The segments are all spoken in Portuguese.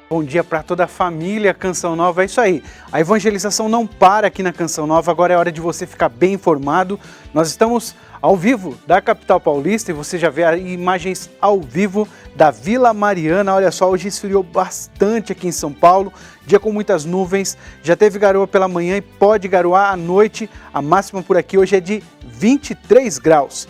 Bom dia para toda a família Canção Nova, é isso aí. A evangelização não para aqui na Canção Nova, agora é hora de você ficar bem informado. Nós estamos ao vivo da capital paulista e você já vê aí imagens ao vivo da Vila Mariana. Olha só, hoje esfriou bastante aqui em São Paulo, dia com muitas nuvens, já teve garoa pela manhã e pode garoar à noite. A máxima por aqui hoje é de 23 graus.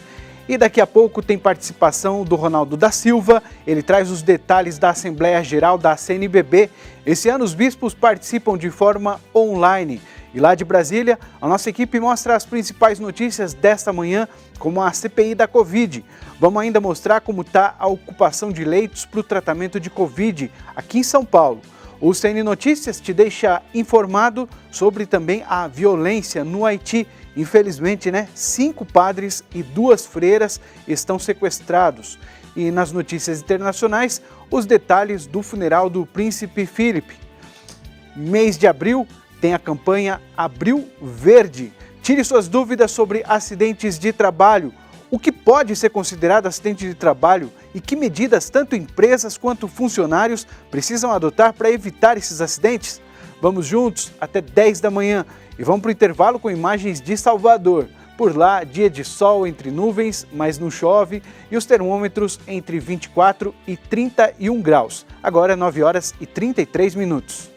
E daqui a pouco tem participação do Ronaldo da Silva, ele traz os detalhes da Assembleia Geral da CNBB. Esse ano os bispos participam de forma online. E lá de Brasília, a nossa equipe mostra as principais notícias desta manhã, como a CPI da Covid. Vamos ainda mostrar como está a ocupação de leitos para o tratamento de Covid aqui em São Paulo. O CN Notícias te deixa informado sobre também a violência no Haiti. Infelizmente, 5 padres e 2 freiras estão sequestrados. E nas notícias internacionais, os detalhes do funeral do príncipe Felipe. Mês de abril tem a campanha Abril Verde. Tire suas dúvidas sobre acidentes de trabalho. O que pode ser considerado acidente de trabalho e que medidas tanto empresas quanto funcionários precisam adotar para evitar esses acidentes? Vamos juntos até 10 da manhã e vamos para o intervalo com imagens de Salvador. Por lá, dia de sol entre nuvens, mas não chove, e os termômetros entre 24 e 31 graus. Agora 9 horas e 33 minutos.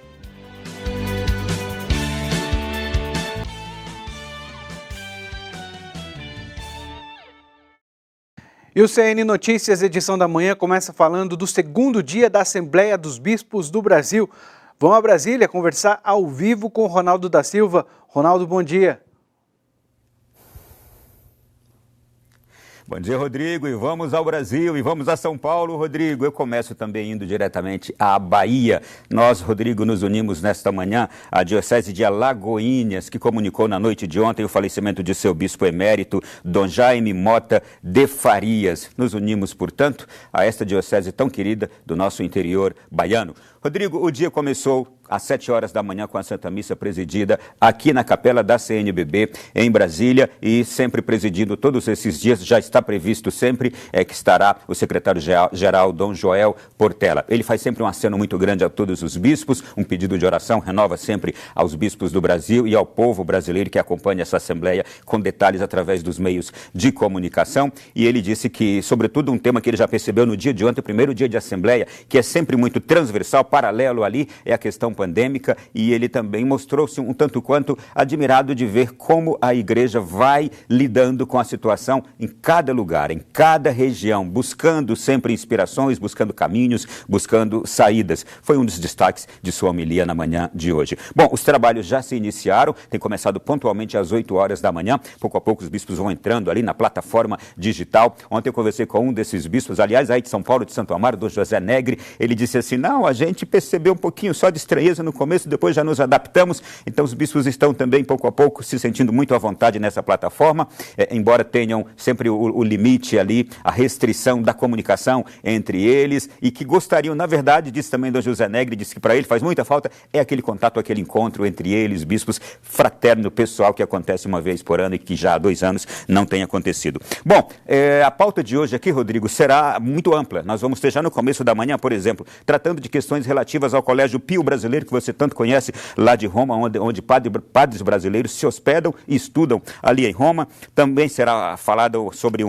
E o CN Notícias, edição da manhã, começa falando do segundo dia da Assembleia dos Bispos do Brasil. Vamos a Brasília conversar ao vivo com o Ronaldo da Silva. Ronaldo, bom dia. Bom dia, Rodrigo, e vamos ao Brasil, e vamos a São Paulo, Rodrigo. Eu começo também indo diretamente à Bahia. Nós, Rodrigo, nos unimos nesta manhã à Diocese de Alagoinhas, que comunicou na noite de ontem o falecimento de seu bispo emérito, Dom Jaime Mota de Farias. Nos unimos, portanto, a esta diocese tão querida do nosso interior baiano. Rodrigo, o dia começou às 7 horas da manhã com a Santa Missa presidida aqui na capela da CNBB em Brasília e sempre presidindo todos esses dias, já está previsto sempre que estará o secretário-geral Dom Joel Portela. Ele faz sempre um aceno muito grande a todos os bispos, um pedido de oração, renova sempre aos bispos do Brasil e ao povo brasileiro que acompanha essa Assembleia com detalhes através dos meios de comunicação. E ele disse que, sobretudo, um tema que ele já percebeu no dia de ontem, o primeiro dia de Assembleia, que é sempre muito transversal, paralelo ali, é a questão pandêmica, e ele também mostrou-se um tanto quanto admirado de ver como a igreja vai lidando com a situação em cada lugar, em cada região, buscando sempre inspirações, buscando caminhos, buscando saídas. Foi um dos destaques de sua homilia na manhã de hoje. Bom, os trabalhos já se iniciaram, tem começado pontualmente às 8 horas da manhã, pouco a pouco os bispos vão entrando ali na plataforma digital. Ontem eu conversei com um desses bispos, aliás, aí de São Paulo, de Santo Amaro, do José Negri. Ele disse assim: não, a gente percebeu um pouquinho só de estranheza no começo, depois já nos adaptamos. Então os bispos estão também pouco a pouco se sentindo muito à vontade nessa plataforma, embora tenham sempre o limite ali, a restrição da comunicação entre eles, e que gostariam, na verdade, disse também do José Negri, disse que para ele faz muita falta aquele contato, aquele encontro entre eles, bispos, fraterno, pessoal, que acontece uma vez por ano e que já há 2 anos não tem acontecido. Bom, a pauta de hoje aqui, Rodrigo, será muito ampla. Nós vamos ter já no começo da manhã, por exemplo, tratando de questões relativas ao Colégio Pio Brasileiro, que você tanto conhece, lá de Roma, onde padres brasileiros se hospedam e estudam ali em Roma. Também será falado sobre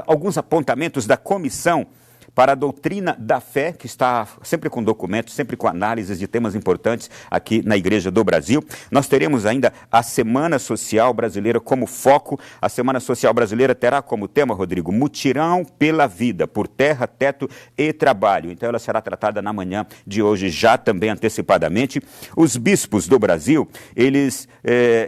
alguns apontamentos da comissão para a doutrina da fé, que está sempre com documentos, sempre com análises de temas importantes aqui na Igreja do Brasil. Nós teremos ainda a Semana Social Brasileira como foco. A Semana Social Brasileira terá como tema, Rodrigo, Mutirão pela Vida, por terra, teto e trabalho. Então ela será tratada na manhã de hoje, já também antecipadamente. Os bispos do Brasil, eles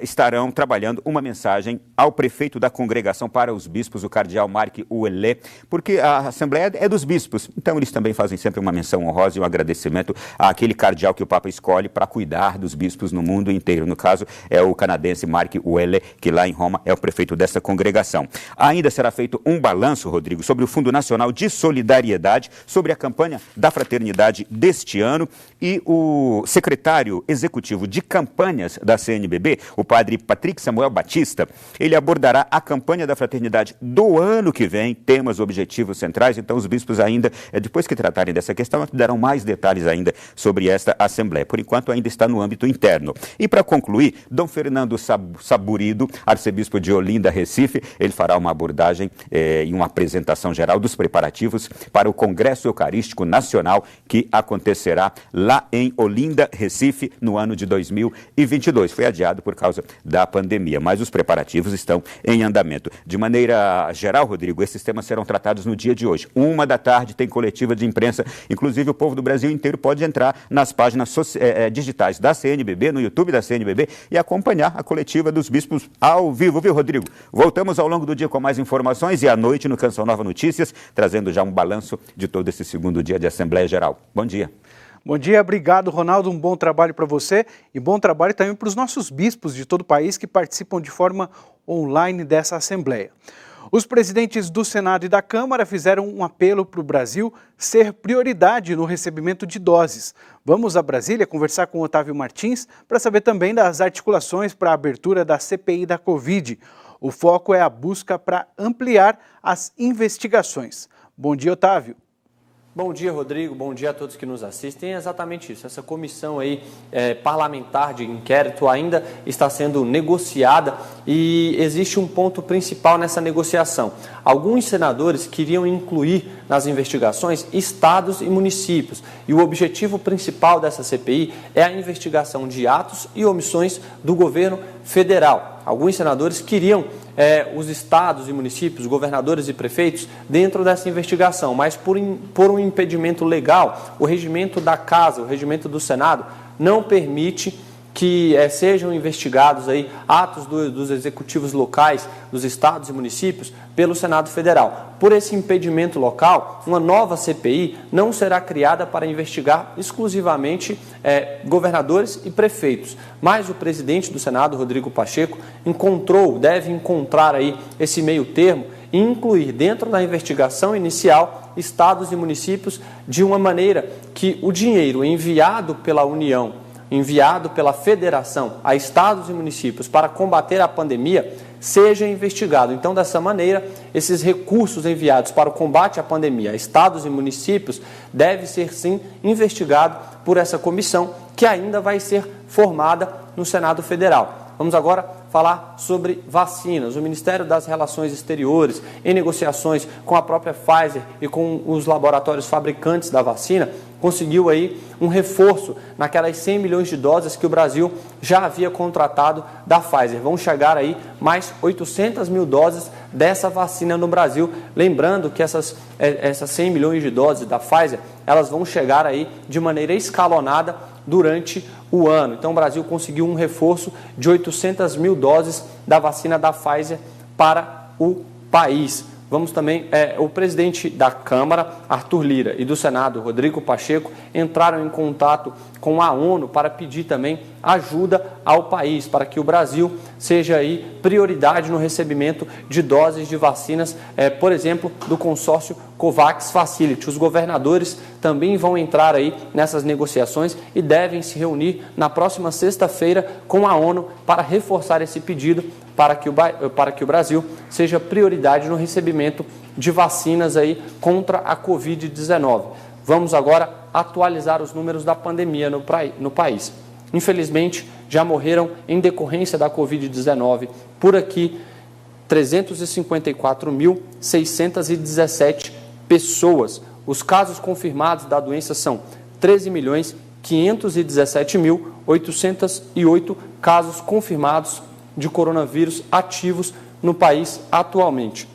estarão trabalhando uma mensagem ao prefeito da congregação para os bispos, o cardeal Marc Ouellet, porque a Assembleia é dos bispos. Então eles também fazem sempre uma menção honrosa e um agradecimento àquele cardeal que o Papa escolhe para cuidar dos bispos no mundo inteiro. No caso, é o canadense Marc Ouellet, que lá em Roma é o prefeito dessa congregação. Ainda será feito um balanço, Rodrigo, sobre o Fundo Nacional de Solidariedade, sobre a campanha da fraternidade deste ano, e o secretário executivo de campanhas da CNBB, o padre Patrick Samuel Batista, ele abordará a campanha da fraternidade do ano que vem, temas, objetivos centrais. Então os bispos ainda, depois que tratarem dessa questão, darão mais detalhes ainda sobre esta Assembleia. Por enquanto, ainda está no âmbito interno. E para concluir, Dom Fernando Saburido, arcebispo de Olinda, Recife, ele fará uma abordagem e uma apresentação geral dos preparativos para o Congresso Eucarístico Nacional que acontecerá lá em Olinda, Recife, no ano de 2022. Foi adiado por causa da pandemia, mas os preparativos estão em andamento. De maneira geral, Rodrigo, esses temas serão tratados no dia de hoje. 13h tem coletiva de imprensa, inclusive o povo do Brasil inteiro pode entrar nas páginas digitais da CNBB, no YouTube da CNBB, e acompanhar a coletiva dos bispos ao vivo, viu, Rodrigo? Voltamos ao longo do dia com mais informações e à noite no Canção Nova Notícias, trazendo já um balanço de todo esse segundo dia de Assembleia Geral. Bom dia. Bom dia, obrigado, Ronaldo. Um bom trabalho para você e bom trabalho também para os nossos bispos de todo o país que participam de forma online dessa Assembleia. Os presidentes do Senado e da Câmara fizeram um apelo para o Brasil ser prioridade no recebimento de doses. Vamos a Brasília conversar com Otávio Martins para saber também das articulações para a abertura da CPI da Covid. O foco é a busca para ampliar as investigações. Bom dia, Otávio. Bom dia, Rodrigo. Bom dia a todos que nos assistem. É exatamente isso. Essa comissão aí parlamentar de inquérito ainda está sendo negociada e existe um ponto principal nessa negociação. Alguns senadores queriam incluir nas investigações estados e municípios. E o objetivo principal dessa CPI é a investigação de atos e omissões do governo federal. Alguns senadores queriam os estados e municípios, governadores e prefeitos dentro dessa investigação, mas por um impedimento legal, o regimento da Casa, o regimento do Senado, não permite que sejam investigados aí atos dos executivos locais, dos estados e municípios, pelo Senado Federal. Por esse impedimento local, uma nova CPI não será criada para investigar exclusivamente governadores e prefeitos. Mas o presidente do Senado, Rodrigo Pacheco, deve encontrar aí esse meio termo e incluir dentro da investigação inicial estados e municípios de uma maneira que o dinheiro enviado pela União, enviado pela Federação a estados e municípios para combater a pandemia, seja investigado. Então, dessa maneira, esses recursos enviados para o combate à pandemia a estados e municípios devem ser, sim, investigados por essa comissão que ainda vai ser formada no Senado Federal. Vamos agora falar sobre vacinas. O Ministério das Relações Exteriores, em negociações com a própria Pfizer e com os laboratórios fabricantes da vacina, conseguiu aí um reforço naquelas 100 milhões de doses que o Brasil já havia contratado da Pfizer. Vão chegar aí mais 800 mil doses dessa vacina no Brasil. Lembrando que essas 100 milhões de doses da Pfizer, elas vão chegar aí de maneira escalonada durante o ano. Então o Brasil conseguiu um reforço de 800 mil doses da vacina da Pfizer para o país. Vamos também, o presidente da Câmara, Arthur Lira, e do Senado, Rodrigo Pacheco, entraram em contato com a ONU para pedir também ajuda ao país, para que o Brasil seja aí prioridade no recebimento de doses de vacinas, por exemplo, do consórcio COVAX Facility. Os governadores também vão entrar aí nessas negociações e devem se reunir na próxima sexta-feira com a ONU para reforçar esse pedido para que o Brasil seja prioridade no recebimento de vacinas aí contra a Covid-19. Vamos agora atualizar os números da pandemia no país. Infelizmente, já morreram em decorrência da Covid-19 por aqui 354.617 pessoas. Os casos confirmados da doença são 13.517.808 casos confirmados de coronavírus ativos no país atualmente.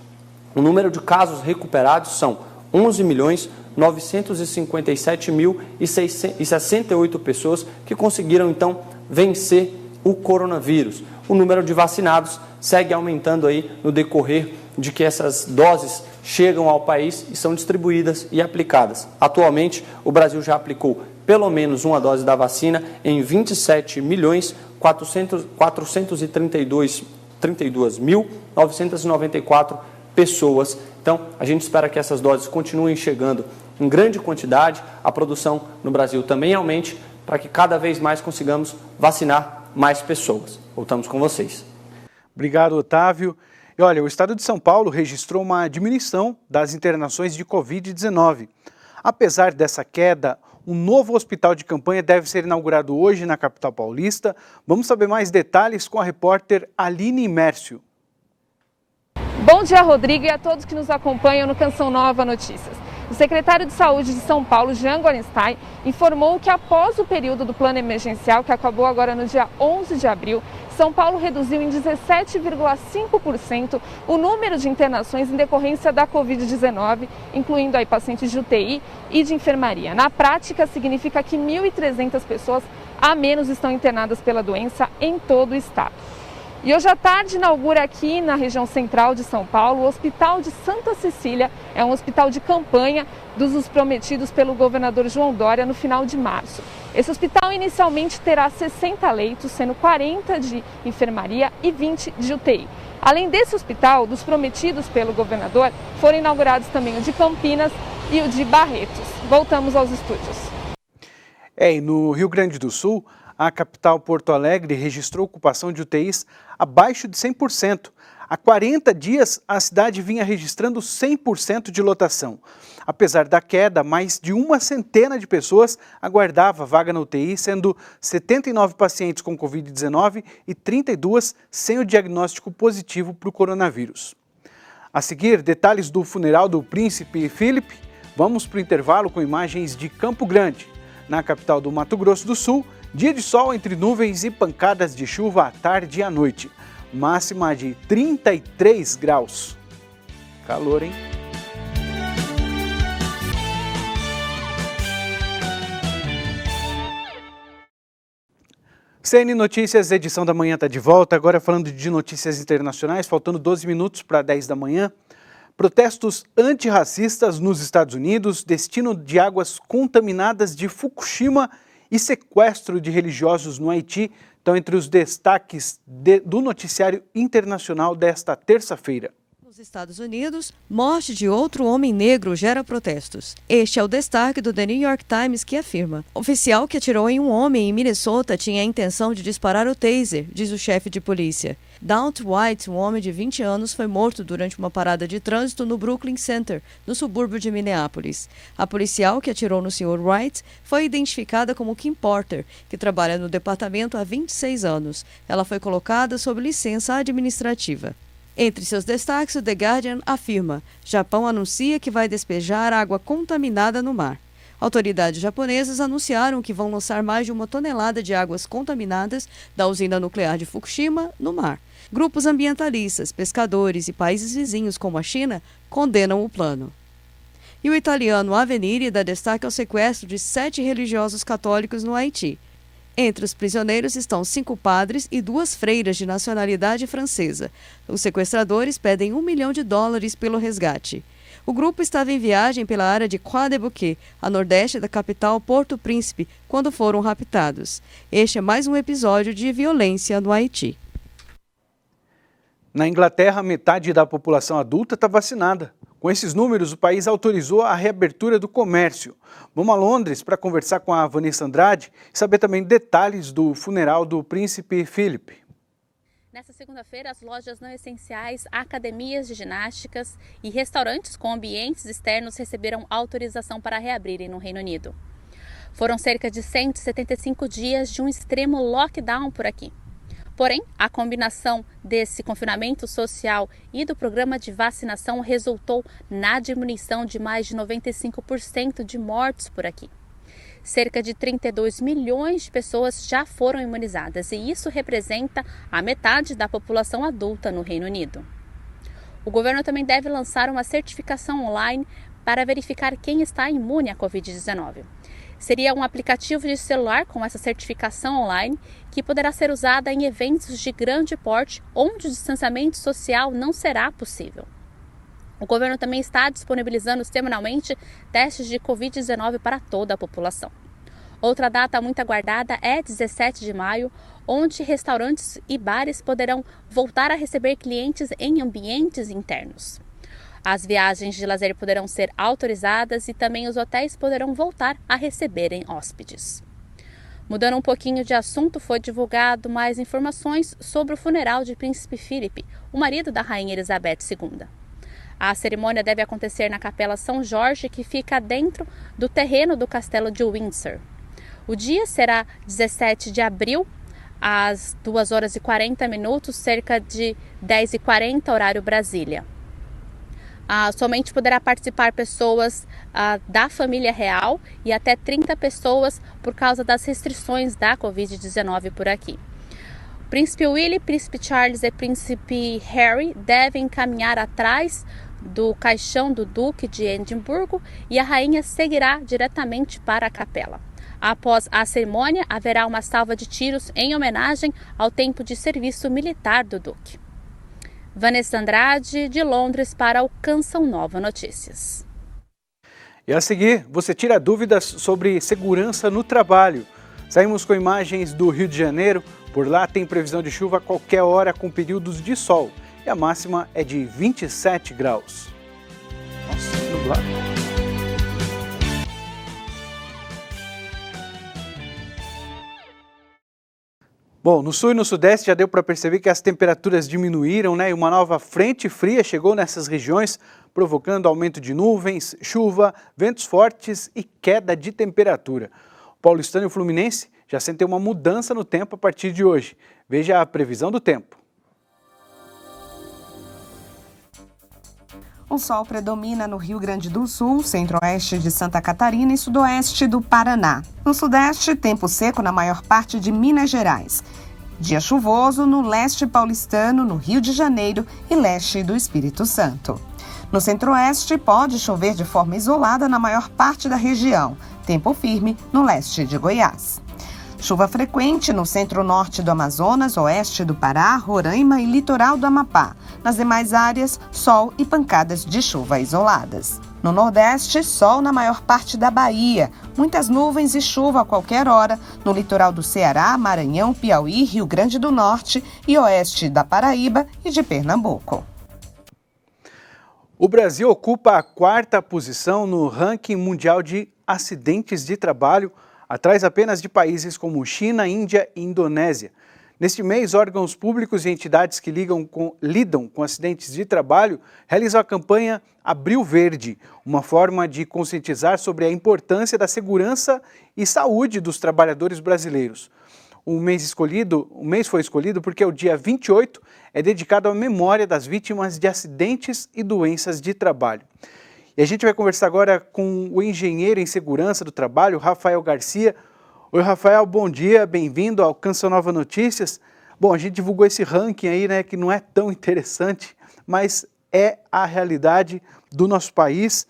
O número de casos recuperados são 11.957.068 pessoas que conseguiram, então, vencer o coronavírus. O número de vacinados segue aumentando aí no decorrer de que essas doses chegam ao país e são distribuídas e aplicadas. Atualmente, o Brasil já aplicou pelo menos uma dose da vacina em 27.432.994 pessoas. Então, a gente espera que essas doses continuem chegando em grande quantidade, a produção no Brasil também aumente, para que cada vez mais consigamos vacinar mais pessoas. Voltamos com vocês. Obrigado, Otávio. E olha, o estado de São Paulo registrou uma diminuição das internações de Covid-19. Apesar dessa queda, um novo hospital de campanha deve ser inaugurado hoje na capital paulista. Vamos saber mais detalhes com a repórter Aline Mércio. Bom dia, Rodrigo, e a todos que nos acompanham no Canção Nova Notícias. O secretário de Saúde de São Paulo, Jean Gorenstein, informou que após o período do plano emergencial, que acabou agora no dia 11 de abril, São Paulo reduziu em 17,5% o número de internações em decorrência da Covid-19, incluindo aí pacientes de UTI e de enfermaria. Na prática, significa que 1.300 pessoas a menos estão internadas pela doença em todo o estado. E hoje à tarde inaugura aqui na região central de São Paulo o Hospital de Santa Cecília. É um hospital de campanha dos prometidos pelo governador João Dória no final de março. Esse hospital inicialmente terá 60 leitos, sendo 40 de enfermaria e 20 de UTI. Além desse hospital, dos prometidos pelo governador, foram inaugurados também o de Campinas e o de Barretos. Voltamos aos estúdios. E no Rio Grande do Sul, a capital Porto Alegre registrou ocupação de UTIs abaixo de 100%. Há 40 dias, a cidade vinha registrando 100% de lotação. Apesar da queda, mais de uma centena de pessoas aguardava vaga na UTI, sendo 79 pacientes com Covid-19 e 32 sem o diagnóstico positivo para o coronavírus. A seguir, detalhes do funeral do príncipe Felipe. Vamos para o intervalo com imagens de Campo Grande. Na capital do Mato Grosso do Sul, dia de sol entre nuvens e pancadas de chuva à tarde e à noite. Máxima de 33 graus. Calor, hein? CN Notícias, edição da manhã está de volta. Agora falando de notícias internacionais, faltando 12 minutos para 10 da manhã. Protestos antirracistas nos Estados Unidos, destino de águas contaminadas de Fukushima e sequestro de religiosos no Haiti estão entre os destaques do noticiário internacional desta terça-feira. Nos Estados Unidos, morte de outro homem negro gera protestos. Este é o destaque do The New York Times, que afirma: oficial que atirou em um homem em Minnesota tinha a intenção de disparar o taser, diz o chefe de polícia. Daunt White, um homem de 20 anos, foi morto durante uma parada de trânsito no Brooklyn Center, no subúrbio de Minneapolis. A policial que atirou no Sr. White foi identificada como Kim Porter, que trabalha no departamento há 26 anos. Ela foi colocada sob licença administrativa. Entre seus destaques, o The Guardian afirma: Japão anuncia que vai despejar água contaminada no mar. Autoridades japonesas anunciaram que vão lançar mais de 1 tonelada de águas contaminadas da usina nuclear de Fukushima no mar. Grupos ambientalistas, pescadores e países vizinhos como a China condenam o plano. E o italiano Avvenire dá destaque ao sequestro de 7 religiosos católicos no Haiti. Entre os prisioneiros estão 5 padres e 2 freiras de nacionalidade francesa. Os sequestradores pedem $1 milhão pelo resgate. O grupo estava em viagem pela área de Croix de Bouquet, a nordeste da capital Porto Príncipe, quando foram raptados. Este é mais um episódio de violência no Haiti. Na Inglaterra, metade da população adulta está vacinada. Com esses números, o país autorizou a reabertura do comércio. Vamos a Londres para conversar com a Vanessa Andrade e saber também detalhes do funeral do príncipe Felipe. Nesta segunda-feira, as lojas não essenciais, academias de ginásticas e restaurantes com ambientes externos receberam autorização para reabrirem no Reino Unido. Foram cerca de 175 dias de um extremo lockdown por aqui. Porém, a combinação desse confinamento social e do programa de vacinação resultou na diminuição de mais de 95% de mortes por aqui. Cerca de 32 milhões de pessoas já foram imunizadas e isso representa a metade da população adulta no Reino Unido. O governo também deve lançar uma certificação online para verificar quem está imune à Covid-19. Seria um aplicativo de celular com essa certificação online que poderá ser usada em eventos de grande porte onde o distanciamento social não será possível. O governo também está disponibilizando semanalmente testes de Covid-19 para toda a população. Outra data muito aguardada é 17 de maio, onde restaurantes e bares poderão voltar a receber clientes em ambientes internos. As viagens de lazer poderão ser autorizadas e também os hotéis poderão voltar a receberem hóspedes. Mudando um pouquinho de assunto, foi divulgado mais informações sobre o funeral de Príncipe Philip, o marido da Rainha Elizabeth II. A cerimônia deve acontecer na Capela São Jorge, que fica dentro do terreno do Castelo de Windsor. O dia será 17 de abril, às 2h40, cerca de 10h40, horário Brasília. Somente poderá participar pessoas da família real e até 30 pessoas por causa das restrições da Covid-19 por aqui. Príncipe Willie, Príncipe Charles e Príncipe Harry devem caminhar atrás do caixão do Duque de Edimburgo e a rainha seguirá diretamente para a capela. Após a cerimônia, haverá uma salva de tiros em homenagem ao tempo de serviço militar do Duque. Vanessa Andrade, de Londres, para o Canção Nova Notícias. E a seguir, você tira dúvidas sobre segurança no trabalho. Saímos com imagens do Rio de Janeiro. Por lá tem previsão de chuva a qualquer hora com períodos de sol. E a máxima é de 27 graus. Nossa, nublado. Bom, no sul e no sudeste já deu para perceber que as temperaturas diminuíram, né? E uma nova frente fria chegou nessas regiões, provocando aumento de nuvens, chuva, ventos fortes e queda de temperatura. O paulistano e o fluminense já sentem uma mudança no tempo a partir de hoje. Veja a previsão do tempo. O sol predomina no Rio Grande do Sul, centro-oeste de Santa Catarina e sudoeste do Paraná. No sudeste, tempo seco na maior parte de Minas Gerais. Dia chuvoso no leste paulistano, no Rio de Janeiro e leste do Espírito Santo. No centro-oeste, pode chover de forma isolada na maior parte da região. Tempo firme no leste de Goiás. Chuva frequente no centro-norte do Amazonas, oeste do Pará, Roraima e litoral do Amapá. Nas demais áreas, sol e pancadas de chuva isoladas. No nordeste, sol na maior parte da Bahia. Muitas nuvens e chuva a qualquer hora no litoral do Ceará, Maranhão, Piauí, Rio Grande do Norte e oeste da Paraíba e de Pernambuco. O Brasil ocupa a 4ª posição no ranking mundial de acidentes de trabalho, atrás apenas de países como China, Índia e Indonésia. Neste mês, órgãos públicos e entidades que lidam com acidentes de trabalho realizam a campanha Abril Verde, uma forma de conscientizar sobre a importância da segurança e saúde dos trabalhadores brasileiros. O mês foi escolhido porque o dia 28 é dedicado à memória das vítimas de acidentes e doenças de trabalho. E a gente vai conversar agora com o engenheiro em segurança do trabalho, Rafael Garcia. Oi, Rafael, bom dia, bem-vindo ao Canção Nova Notícias. Bom, a gente divulgou esse ranking aí, né, que não é tão interessante, mas é a realidade do nosso país.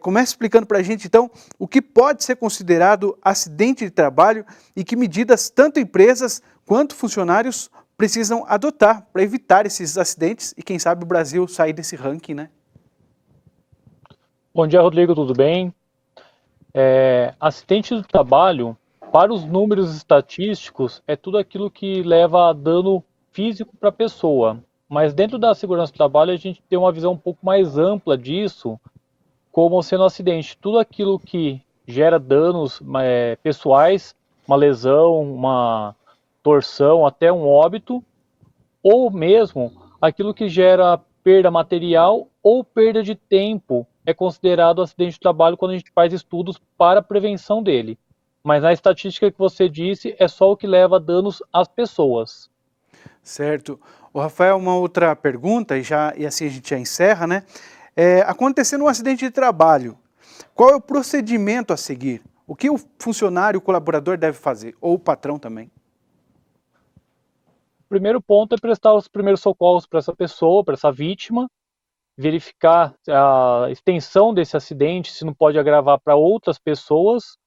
Comece explicando para a gente, então, o que pode ser considerado acidente de trabalho e que medidas tanto empresas quanto funcionários precisam adotar para evitar esses acidentes e, quem sabe, o Brasil sair desse ranking, né? Bom dia, Rodrigo, tudo bem? Acidente do trabalho, para os números estatísticos, é tudo aquilo que leva a dano físico para a pessoa. Mas dentro da segurança do trabalho, a gente tem uma visão um pouco mais ampla disso, como sendo um acidente. Tudo aquilo que gera danos pessoais, uma lesão, uma torção, até um óbito, ou mesmo aquilo que gera perda material ou perda de tempo, é considerado acidente de trabalho quando a gente faz estudos para a prevenção dele. Mas na estatística que você disse, é só o que leva danos às pessoas. Certo. O Rafael, uma outra pergunta, e assim a gente já encerra, né? Acontecendo um acidente de trabalho, qual é o procedimento a seguir? O que o funcionário, o colaborador deve fazer? Ou o patrão também? O primeiro ponto é prestar os primeiros socorros para essa pessoa, para essa vítima, verificar a extensão desse acidente, se não pode agravar para outras pessoas,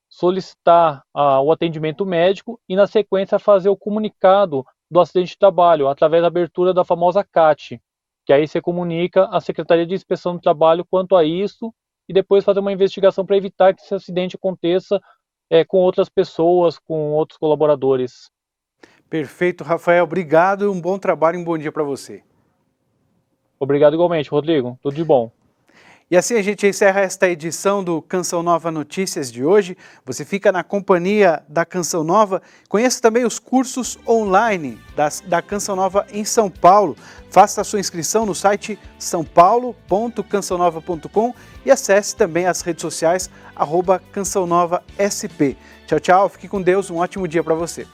solicitar o atendimento médico e, na sequência, fazer o comunicado do acidente de trabalho, através da abertura da famosa CAT, que aí você comunica à Secretaria de Inspeção do Trabalho quanto a isso e depois fazer uma investigação para evitar que esse acidente aconteça com outras pessoas, com outros colaboradores. Perfeito, Rafael. Obrigado, um bom trabalho e um bom dia para você. Obrigado igualmente, Rodrigo. Tudo de bom. E assim a gente encerra esta edição do Canção Nova Notícias de hoje. Você fica na companhia da Canção Nova. Conheça também os cursos online da Canção Nova em São Paulo. Faça a sua inscrição no site saopaulo.cançãonova.com e acesse também as redes sociais @cançãonovasp. Tchau, tchau. Fique com Deus. Um ótimo dia para você.